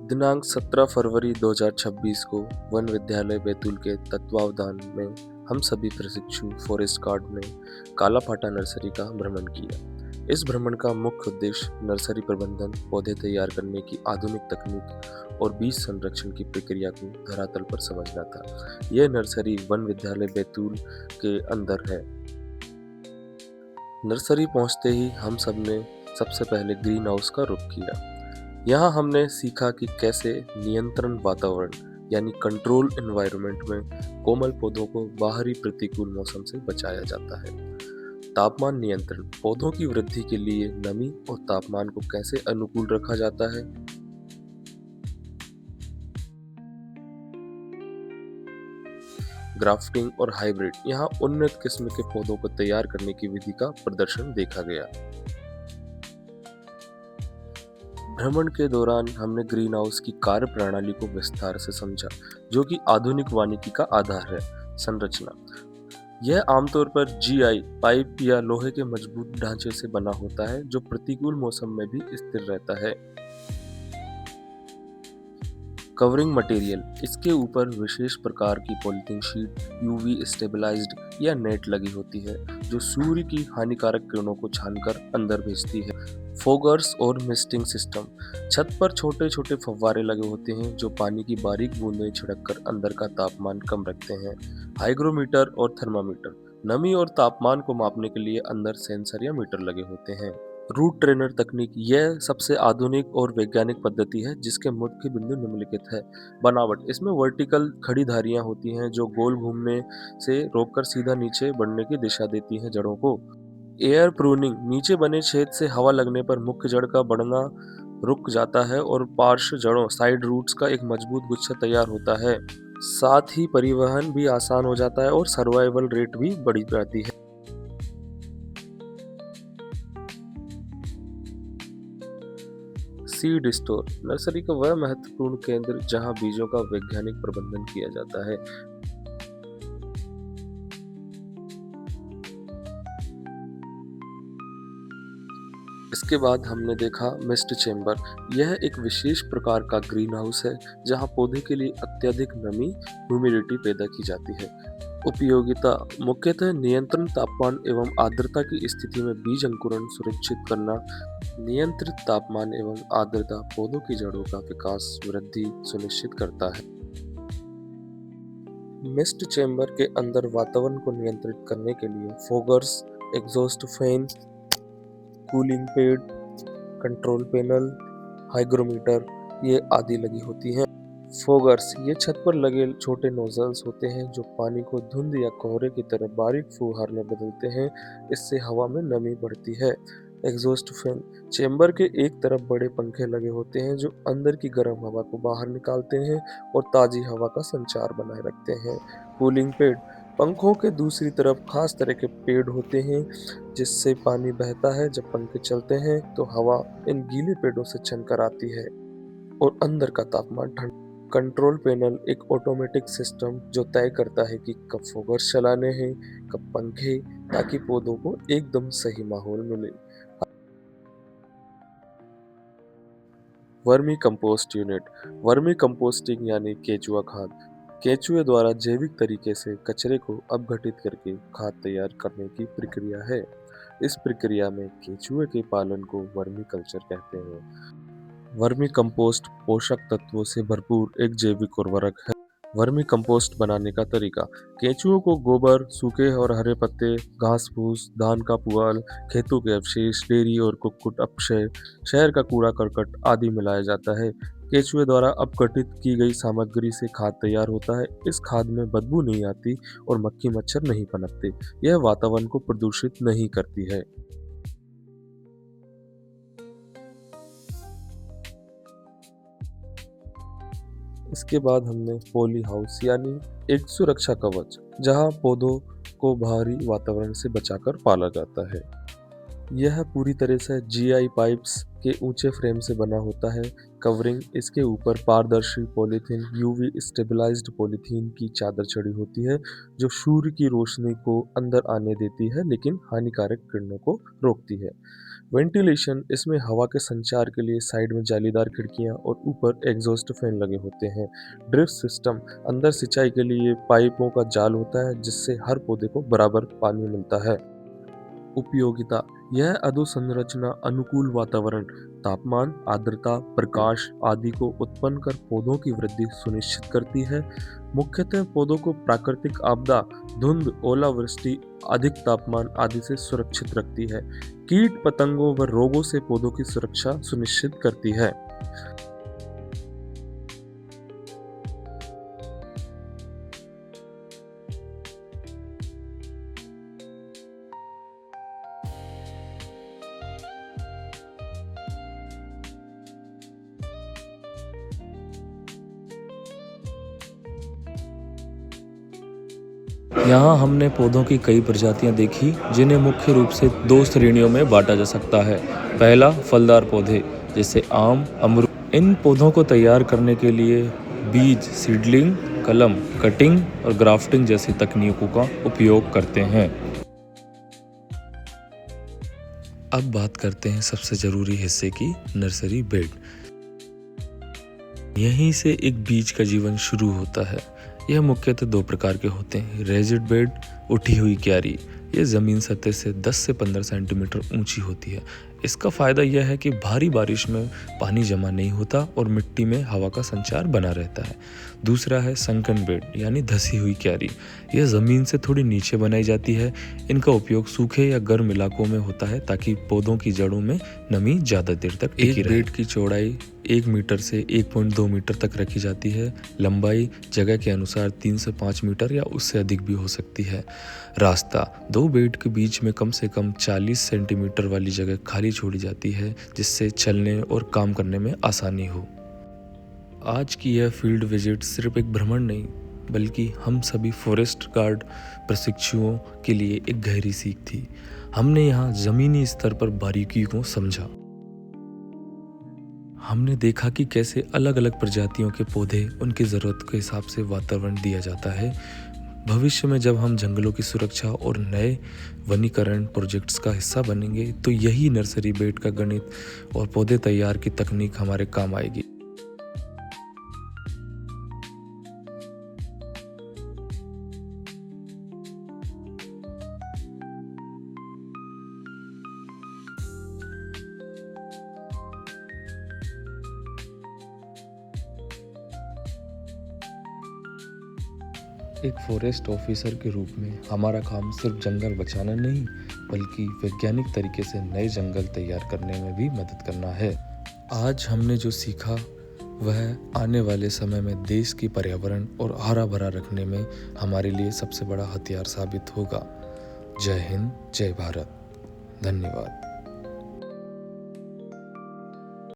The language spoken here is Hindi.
दिनांक 17 फरवरी 2026 को वन विद्यालय बैतूल के तत्वावधान में हम सभी प्रशिक्षु फॉरेस्ट गार्ड ने कालाफाटा नर्सरी का भ्रमण किया। इस भ्रमण का मुख्य उद्देश्य नर्सरी प्रबंधन, पौधे तैयार करने की आधुनिक तकनीक और बीज संरक्षण की प्रक्रिया को धरातल पर समझना था। यह नर्सरी वन विद्यालय बैतूल के अंदर है। नर्सरी पहुंचते ही हम सब ने सबसे पहले ग्रीन हाउस का रुख किया। यहाँ हमने सीखा कि कैसे नियंत्रण वातावरण यानी कंट्रोल एनवायरनमेंट में कोमल पौधों को बाहरी प्रतिकूल मौसम से बचाया जाता है। तापमान नियंत्रण, पौधों की वृद्धि के लिए नमी और तापमान को कैसे अनुकूल रखा जाता है। ग्राफ्टिंग और हाइब्रिड, यहाँ उन्नत किस्म के पौधों को तैयार करने की विधि का प्रदर्शन देखा गया। भ्रमण के दौरान हमने ग्रीन हाउस की कार्य प्रणाली को विस्तार से समझा, जो कि आधुनिक वानिकी का आधार है। संरचना, यह आमतौर पर जीआई पाइप या लोहे के मजबूत ढांचे से बना होता है, जो प्रतिकूल मौसम में भी स्थिर रहता है। कवरिंग मटेरियल, इसके ऊपर विशेष प्रकार की पॉलीथीन शीट यूवी स्टेबलाइज्ड या नेट लगी होती है, जो सूर्य की हानिकारक किरणों को छानकर अंदर भेजती है। फोगर्स और मिस्टिंग सिस्टम, छत पर छोटे छोटे फव्वारे लगे होते हैं जो पानी की बारीक बूंदें छिड़ककर अंदर का तापमान कम रखते हैं। हाइग्रोमीटर और थर्मामीटर, नमी और तापमान को मापने के लिए अंदर सेंसर या मीटर लगे होते हैं। रूट ट्रेनर तकनीक, यह सबसे आधुनिक और वैज्ञानिक पद्धति है जिसके मुख्य बिंदु निम्नलिखित है। बनावट, इसमें वर्टिकल खड़ी धारियां होती हैं जो गोल घूमने से रोककर सीधा नीचे बढ़ने की दिशा देती हैं जड़ों को। एयर प्रूनिंग, नीचे बने छेद से हवा लगने पर मुख्य जड़ का बढ़ना रुक जाता है और पार्श्व जड़ों साइड रूट्स का एक मजबूत गुच्छा तैयार होता है। साथ ही परिवहन भी आसान हो जाता है और सर्वाइवल रेट भी बढ़ जाती है। सीड स्टोर, नर्सरी का वह महत्वपूर्ण केंद्र जहां बीजों का वैज्ञानिक प्रबंधन किया जाता है। इसके बाद हमने देखा मिस्ट चेंबर। यह एक विशेष प्रकार का ग्रीन हाउस है जहां पौधे के लिए अत्यधिक नमी ह्यूमिडिटी पैदा की जाती है। उपयोगिता, मुख्यतः नियंत्रण तापमान एवं आर्द्रता की स्थिति में बीज अंकुरण सुनिश्चित करना। नियंत्रित तापमान एवं आर्द्रता पौधों की जड़ों का विकास वृद्धि सुनिश्चित करता है। मिस्ट चेंबर के अंदर वातावरण को नियंत्रित करने के लिए foggers, exhaust fan, cooling pad, control panel, hygrometer ये आदि लगी होती हैं। फोगर्स, ये छत पर लगे छोटे नोजल्स होते हैं जो पानी को धुंध या कोहरे की तरह बारीक फुहार में बदलते हैं। इससे हवा में नमी बढ़ती है। एग्जॉस्ट फैन, चेंबर के एक तरफ बड़े पंखे लगे होते हैं जो अंदर की गर्म हवा को बाहर निकालते हैं और ताजी हवा का संचार बनाए रखते हैं। कूलिंग पैड, पंखों के दूसरी तरफ खास तरह के पेड़ होते हैं जिससे पानी बहता है। जब पंखे चलते हैं तो हवा इन गीले पेड़ों से छनकर आती है और अंदर का तापमान ठंड। कंट्रोल पैनल, एक ऑटोमेटिक सिस्टम जो तय करता है कि कब फोकस चलाने हैं, कब पंखे, ताकि पौधों को एकदम सही माहौल मिले। Vermi compost unit, vermi composting यानी केचुआ खाद, केचुए द्वारा जैविक तरीके से कचरे को अपघटित करके खाद तैयार करने की प्रक्रिया है। इस प्रक्रिया में केचुए के पालन को वर्मी कल्चर कहते हैं। वर्मी कंपोस्ट पोषक तत्वों से भरपूर एक जैविक उर्वरक है। वर्मी कंपोस्ट बनाने का तरीका, केंचुओं को गोबर, सूखे और हरे पत्ते, घास फूस, धान का पुआल, खेतों के अवशेष, डेयरी और कुक्कुट अपशय, शहर का कूड़ा करकट आदि मिलाया जाता है। केंचुए द्वारा अपघटित की गई सामग्री से खाद तैयार होता है। इस खाद में बदबू नहीं आती और मक्खी मच्छर नहीं पनपते। यह वातावरण को प्रदूषित नहीं करती है। इसके बाद हमने पॉली हाउस यानी एक सुरक्षा कवच, जहां पौधों को बाहरी वातावरण से बचाकर पाला जाता है। यह पूरी तरह से जीआई पाइप्स के ऊंचे फ्रेम से बना होता है। कवरिंग, इसके ऊपर पारदर्शी पॉलीथीन यूवी स्टेबलाइज्ड पॉलीथीन की चादर चढ़ी होती है जो सूर्य की रोशनी को अंदर आने देती है लेकिन हानिकारक किरणों को रोकती है। वेंटिलेशन, इसमें हवा के संचार के लिए साइड में जालीदार खिड़कियां और ऊपर एग्जॉस्ट फैन लगे होते हैं। ड्रिप सिस्टम, अंदर सिंचाई के लिए पाइपों का जाल होता है जिससे हर पौधे को बराबर पानी मिलता है। उपयोगिता, यह अधोसंरचना अनुकूल वातावरण, तापमान, आर्द्रता, प्रकाश आदि को उत्पन्न कर पौधों की वृद्धि सुनिश्चित करती है। मुख्यतः पौधों को प्राकृतिक आपदा, धुंध, ओलावृष्टि, अधिक तापमान आदि से सुरक्षित रखती है। कीट पतंगों व रोगों से पौधों की सुरक्षा सुनिश्चित करती है। यहाँ हमने पौधों की कई प्रजातियाँ देखी जिन्हें मुख्य रूप से दो श्रेणियों में बांटा जा सकता है। पहला, फलदार पौधे जैसे आम, अमरूद। इन पौधों को तैयार करने के लिए बीज, सीडलिंग, कलम, कटिंग और ग्राफ्टिंग जैसी तकनीकों का उपयोग करते हैं। अब बात करते हैं सबसे ज़रूरी हिस्से की, नर्सरी बेड। यहीं से एक बीज का जीवन शुरू होता है। यह मुख्यतः दो प्रकार के होते हैं, रेजिड बेड, उठी हुई क्यारी। ये ज़मीन सतह से 10 से 15 सेंटीमीटर ऊंची होती है। इसका फ़ायदा यह है कि भारी बारिश में पानी जमा नहीं होता और मिट्टी में हवा का संचार बना रहता है। दूसरा है संकन बेड यानी धसी हुई क्यारी। यह ज़मीन से थोड़ी नीचे बनाई जाती है। इनका उपयोग सूखे या गर्म इलाकों में होता है ताकि पौधों की जड़ों में नमी ज़्यादा देर तक टिकी रहे। बेड की चौड़ाई 1 मीटर से 1.2 मीटर तक रखी जाती है। लंबाई जगह के अनुसार 3 से 5 मीटर या उससे अधिक भी हो सकती है। रास्ता, दो बेड के बीच में कम से कम 40 सेंटीमीटर वाली जगह खाली छोड़ी जाती है जिससे चलने और काम करने में आसानी हो। आज की यह फील्ड विजिट सिर्फ एक भ्रमण नहीं बल्कि हम सभी फॉरेस्ट गार्ड प्रशिक्षुओं के लिए एक गहरी सीख थी। हमने यहाँ ज़मीनी स्तर पर बारीकियों को समझा। हमने देखा कि कैसे अलग अलग प्रजातियों के पौधे उनकी ज़रूरत के हिसाब से वातावरण दिया जाता है। भविष्य में जब हम जंगलों की सुरक्षा और नए वनीकरण प्रोजेक्ट्स का हिस्सा बनेंगे तो यही नर्सरी बेड का गणित और पौधे तैयार की तकनीक हमारे काम आएगी। एक फॉरेस्ट ऑफिसर के रूप में हमारा काम सिर्फ जंगल बचाना नहीं बल्कि वैज्ञानिक तरीके से नए जंगल तैयार करने में भी मदद करना है। आज हमने जो सीखा वह आने वाले समय में देश की पर्यावरण और हरा भरा रखने में हमारे लिए सबसे बड़ा हथियार साबित होगा। जय हिंद, जय भारत, धन्यवाद।